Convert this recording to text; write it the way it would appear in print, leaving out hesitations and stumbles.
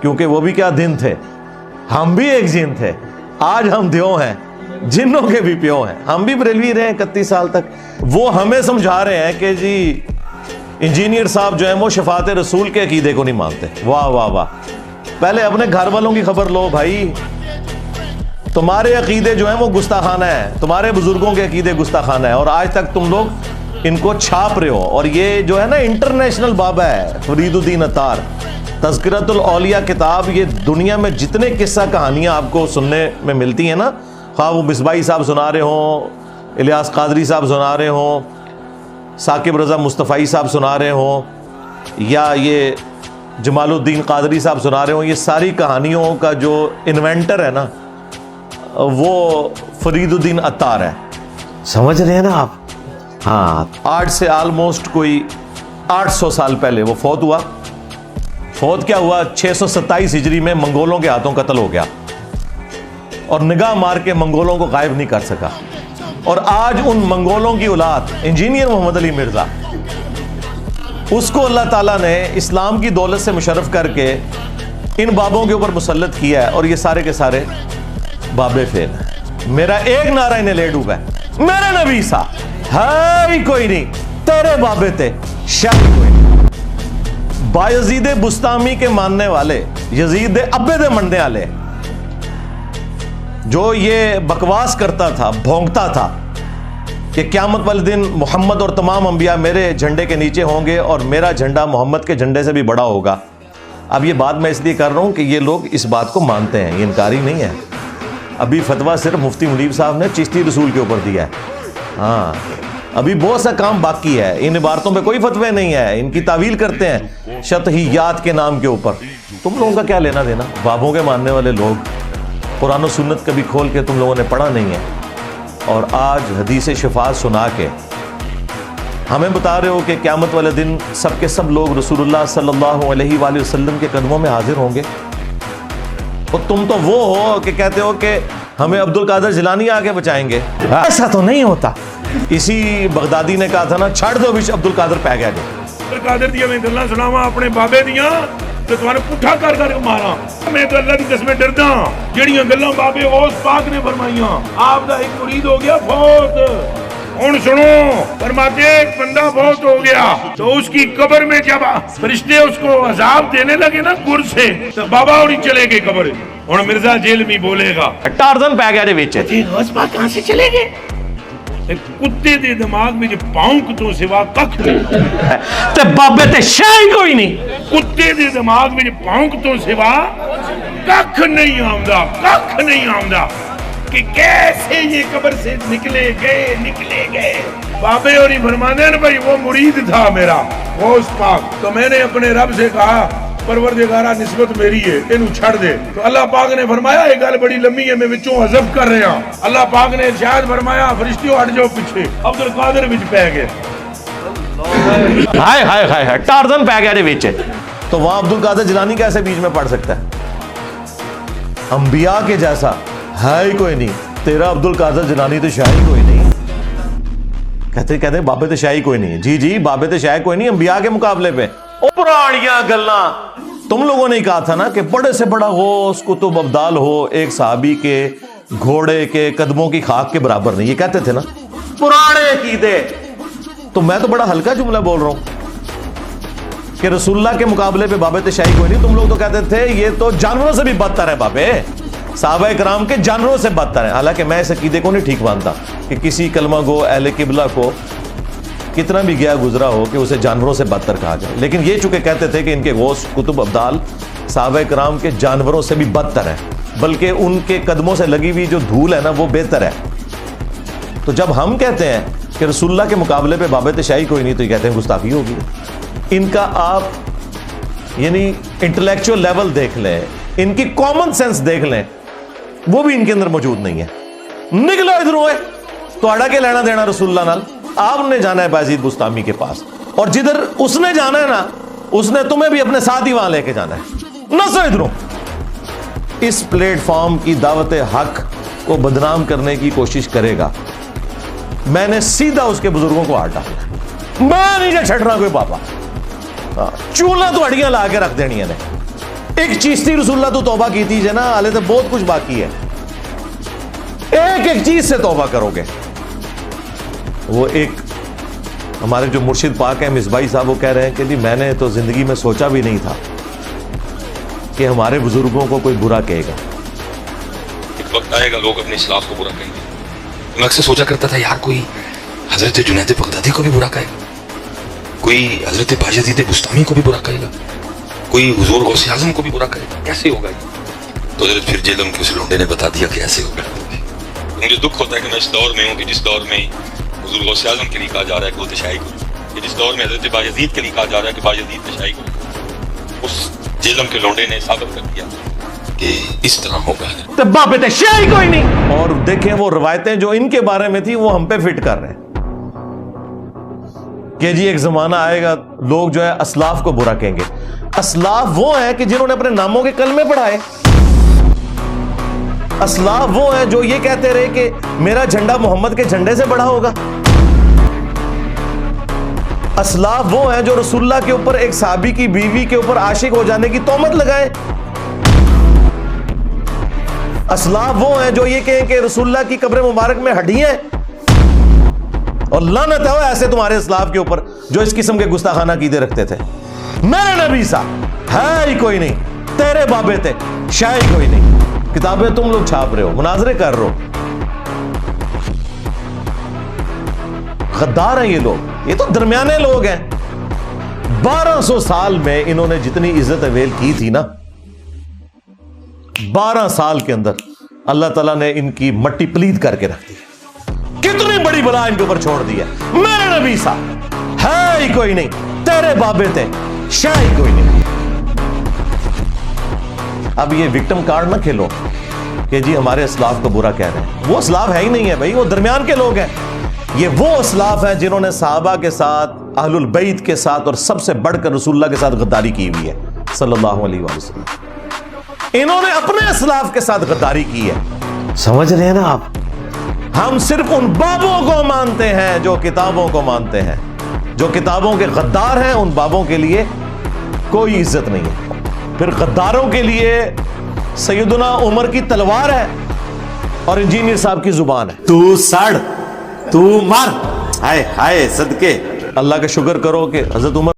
کیونکہ وہ بھی کیا دن تھے, ہم بھی ایک جن تھے. آج ہم دیو ہیں, جنوں کے بھی پیو ہیں. ہم بھی بریلوی رہے 31 سال تک. وہ ہمیں سمجھا رہے ہیں کہ جی انجینئر صاحب جو ہیں وہ شفاعت رسول کے عقیدے کو نہیں مانتے. واہ واہ واہ. پہلے اپنے گھر والوں کی خبر لو بھائی. تمہارے عقیدے جو ہیں وہ گستاخانہ ہے, تمہارے بزرگوں کے عقیدے گستاخانہ ہے, اور آج تک تم لوگ ان کو چھاپ رہے ہو. اور یہ جو ہے نا انٹرنیشنل بابا ہے فرید الدین عطار, تذکرۃ الاولیاء کتاب, یہ دنیا میں جتنے قصہ کہانیاں آپ کو سننے میں ملتی ہیں نا, خواہ وہ مصباحی صاحب سنا رہے ہوں, الیاس قادری صاحب سنا رہے ہوں, ثاقب رضا مصطفی صاحب سنا رہے ہوں, یا یہ جمال الدین قادری صاحب سنا رہے ہوں, یہ ساری کہانیوں کا جو انوینٹر ہے نا وہ فرید الدین عطار ہے. سمجھ رہے ہیں نا آپ؟ ہاں, آج سے آلموسٹ کوئی 800 سال پہلے وہ فوت ہوا. فوت کیا ہوا, 627 ہجری میں منگولوں کے ہاتھوں قتل ہو گیا, اور نگاہ مار کے منگولوں کو غائب نہیں کر سکا. اور آج ان منگولوں کی اولاد انجینئر محمد علی مرزا, اس کو اللہ تعالیٰ نے اسلام کی دولت سے مشرف کر کے ان بابوں کے اوپر مسلط کیا ہے, اور یہ سارے کے سارے بابے فیل ہیں. میرا ایک نعرہ انہیں لے ڈوبا ہے, میرے نبی سا ہے ہی کوئی نہیں, تیرے بابے تھے شاید کوئی نہیں. بایزید بستامی کے ماننے والے, یزید ابے دے منڈے والے, جو یہ بکواس کرتا تھا, بھونکتا تھا کہ قیامت والے دن محمد اور تمام انبیاء میرے جھنڈے کے نیچے ہوں گے اور میرا جھنڈا محمد کے جھنڈے سے بھی بڑا ہوگا. اب یہ بات میں اس لیے کر رہا ہوں کہ یہ لوگ اس بات کو مانتے ہیں, یہ انکاری نہیں ہے. ابھی فتویٰ صرف مفتی منیب صاحب نے چشتی رسول کے اوپر دیا ہے. ہاں, ابھی بہت سا کام باقی ہے. ان عبارتوں پہ کوئی فتوی نہیں ہے, ان کی تعویل کرتے ہیں شطحیات کے نام کے اوپر. تم لوگوں کا کیا لینا دینا؟ بابوں کے ماننے والے لوگ قرآن و سنت کبھی کھول کے تم لوگوں نے پڑھا نہیں ہے, اور آج حدیث شفاعت سنا کے ہمیں بتا رہے ہو کہ قیامت والے دن سب کے سب لوگ رسول اللہ صلی اللہ علیہ وآلہ وسلم کے قدموں میں حاضر ہوں گے. اور تم تو وہ ہو کہ کہتے ہو کہ ہمیں عبد القادر جیلانی آگے بچائیں گے. ایسا تو نہیں ہوتا. اسی بغدادی نے کہا تھا نا, چھڑ دو بھی عبد القادر پہ گیا. عبد القادر دیا میں گلاں سناواں اپنے بابے دیاں تو تمہارے پٹھا کر کر مارا. میں تو اللہ کی قسمیں ڈردا ہاں, جڑیاں گلاں بابے اوس پاک نے فرمائیاں. آپ دا ایک مرید ہو گیا فوت. ہن سنو, فرماتے ایک بندہ فوت ہو گیا تو اس کی قبر میں جب فرشتے اس کو عذاب دینے لگے نا گر سے, تو بابا اور چلے گئے قبر. ہن مرزا جیل میں بولے گا ٹارزن پہ گیا دے وچ, غوث پاک کہاں سے چلے گئے؟ کتے دے دماغ میں جو پاؤنک تو سوا ککھ تے بابے تے شے کوئی نہیں. کتے دے دماغ میں جو پاؤنک تو سوا ککھ نہیں آمدا, ککھ نہیں آمدا کہ کیسے یہ قبر سے نکلے گئے. بابے اور فرمانے ہیں بھائی وہ مرید تھا میرا غوث پاک, تو میں نے اپنے رب سے کہا پروردگارہ نسبت میری ہے, انہوں چھڑ دے. تو اللہ پاک نے فرمایا ایک گل بڑی لمبی ہے, میں وچوں حذف کر رہا. اللہ پاک نے ارشاد فرمایا فرشتیوں ہٹ جاؤ پیچھے. عبد القادر وچ پہ گئے. ہائے ہائے ہائے ہائے, ٹارزن پہ گیا دے وچ. تو وہاں عبد القادر جیلانی کیسے بیچ میں پڑھ سکتا ہے؟ انبیاء کے جیسا ہے ہی کوئی نہیں. تیرا عبد القادر جیلانی تو شاہی کوئی نہیں. کہتے بابے تو شاہی کوئی نہیں. جی بابے تو شاہی کوئی نہیں انبیاء کے مقابلے پہ. پرانیاں گلاں تم لوگوں نے کہا تھا نا کہ بڑے سے بڑا غوث قطب ابدال ہو ایک صحابی کے گھوڑے کے قدموں کی خاک کے برابر نہیں, یہ کہتے تھے نا پرانے عقیدے. تو میں تو بڑا ہلکا جملہ بول رہا ہوں کہ رسول اللہ کے مقابلے پہ بابے تشائی کوئی نہیں. تم لوگ تو کہتے تھے یہ تو جانوروں سے بھی بدتر ہے بابے, صحابہ کرام کے جانوروں سے بدتر ہیں. حالانکہ میں اس عقیدے کو نہیں ٹھیک مانتا کہ کسی کلمہ گو اہل قبلہ کو کتنا بھی گیا گزرا ہو کہ اسے جانوروں سے بدتر کہا جائے. لیکن یہ چونکہ کہتے تھے کہ ان کے غوث قطب ابدال صحابہ کرام کے جانوروں سے بھی بدتر ہے, بلکہ ان کے قدموں سے لگی ہوئی جو دھول ہے نا وہ بہتر ہے. تو جب ہم کہتے ہیں کہ رسول اللہ کے مقابلے پہ باب تشائی کوئی نہیں, تو یہ کہتے ہیں گستاخی ہوگی. ان کا آپ یعنی انٹلیکچوئل لیول دیکھ لیں, ان کی کامن سینس دیکھ لیں, وہ بھی ان کے اندر موجود نہیں ہے. نکلو ادھر ہوئے تو اڑا کے لینا دینا رسول اللہ نال. آپ نے جانا ہے بایزید بستامی کے پاس, اور جدھر اس نے جانا ہے نا اس نے تمہیں بھی اپنے ساتھ ہی وہاں لے کے جانا ہے. نہ سو ادھروں. اس پلیٹ فارم کی دعوت حق کو بدنام کرنے کی کوشش کرے گا, میں نے سیدھا اس کے بزرگوں کو ہاتھ ڈالا. میں نہیں چھٹ رہا کوئی پاپا, چولہا تو ہڈیاں لا کے رکھ دینی نے. ایک چیز تھی رسول اللہ تو توبہ کی تھی جنا، حالے تو بہت کچھ باقی ہے، ایک ایک چیز سے توبہ کرو گے۔ وہ ایک ہمارے جو مرشد پاک ہیں مصباحی صاحب، وہ کہہ رہے ہیں کہ جی میں نے تو زندگی میں سوچا بھی نہیں تھا کہ ہمارے بزرگوں کو کوئی برا کہے گا۔ ایک وقت آئے گا لوگ اپنے اسلاف کو برا کہیں گے۔ میں اکثر سوچا کرتا تھا یار کوئی حضرت جنید بغدادی کو بھی برا کہے گا، کوئی حضرت بایزید بستامی کو بھی برا کہے گا، کوئی حضور غوث اعظم کو بھی برا کہے گا، کیسے ہوگا یہ؟ تو حضرت پھر جیلم کے اس لونڈے نے بتا دیا کہ ایسے ہوگا۔ مجھے دکھ ہوتا ہے کہ میں اس دور میں ہوں کہ جس دور میں حضور غوث اعظم کے لیے کہا جا رہا ہے کہ وہ تشیع کرو، کہ جس دور میں حضرت بایزید کے لیے کہا جا رہا ہے کہ بایزید تشیع کرو، اس جیلم کے لونڈے نے ثابت کر دیا کہ اس طرح ہوگا۔ تو باپ تشیع کوئی نہیں۔ اور دیکھیں وہ روایتیں جو ان کے بارے میں تھی وہ ہم پہ فٹ کر رہے ہیں کہ جی ایک زمانہ آئے گا لوگ جو ہے اسلاف کو برا کہیں گے۔ اسلاف وہ ہیں کہ جنہوں نے اپنے ناموں کے کلمے پڑھائے، اسلاف وہ ہیں جو یہ کہتے رہے کہ میرا جھنڈا محمد کے جھنڈے سے بڑا ہوگا، اسلاف وہ ہیں جو رسول اللہ کے اوپر ایک صحابی کی بیوی کے اوپر عاشق ہو جانے کی تہمت لگائے، اسلاف وہ ہیں جو یہ کہیں کہ رسول اللہ کی قبر مبارک میں ہڈیاں ہیں، اور لعنت ہے ایسے تمہارے اسلاف کے اوپر جو اس قسم کے گستاخانہ عقیدے رکھتے تھے۔ میرے نبی سا ہے ہی کوئی نہیں، تیرے بابے تھے شاہ ہی کوئی نہیں، کتابیں تم لوگ چھاپ رہے ہو، مناظرے کر رہے ہو، غدار ہیں یہ لوگ، یہ تو درمیانے لوگ ہیں۔ 1200 سال میں انہوں نے جتنی عزت اویل کی تھی نا، 12 سال کے اندر اللہ تعالیٰ نے ان کی مٹی پلید کر کے رکھ دی، کتنی بڑی بلا ان کے اوپر چھوڑ دی ہے۔ میرے نبی سا ہے ہی کوئی نہیں، تیرے بابے تھے شاہ ہی کوئی نہیں۔ اب یہ وکٹم کارڈ نہ کھیلو کہ جی ہمارے اسلاف کو برا کہہ رہے ہیں، وہ اسلاف ہے ہی نہیں ہے بھائی، وہ درمیان کے لوگ ہیں۔ یہ وہ اسلاف ہیں جنہوں نے صحابہ کے ساتھ، اہل البیت کے ساتھ، اور سب سے بڑھ کر رسول اللہ کے ساتھ غداری کی ہوئی ہے صلی اللہ علیہ وآلہ وسلم۔ انہوں نے اپنے اسلاف کے ساتھ غداری کی ہے، سمجھ رہے ہیں نا آپ؟ ہم صرف ان بابوں کو مانتے ہیں جو کتابوں کو مانتے ہیں، جو کتابوں کے غدار ہیں ان بابوں کے لیے کوئی عزت نہیں ہے۔ پھر غداروں کے لیے سیدنا عمر کی تلوار ہے اور انجینئر صاحب کی زبان ہے۔ تو سڑ تو مر، ہائے ہائے صدقے۔ اللہ کا شکر کرو کہ حضرت عمر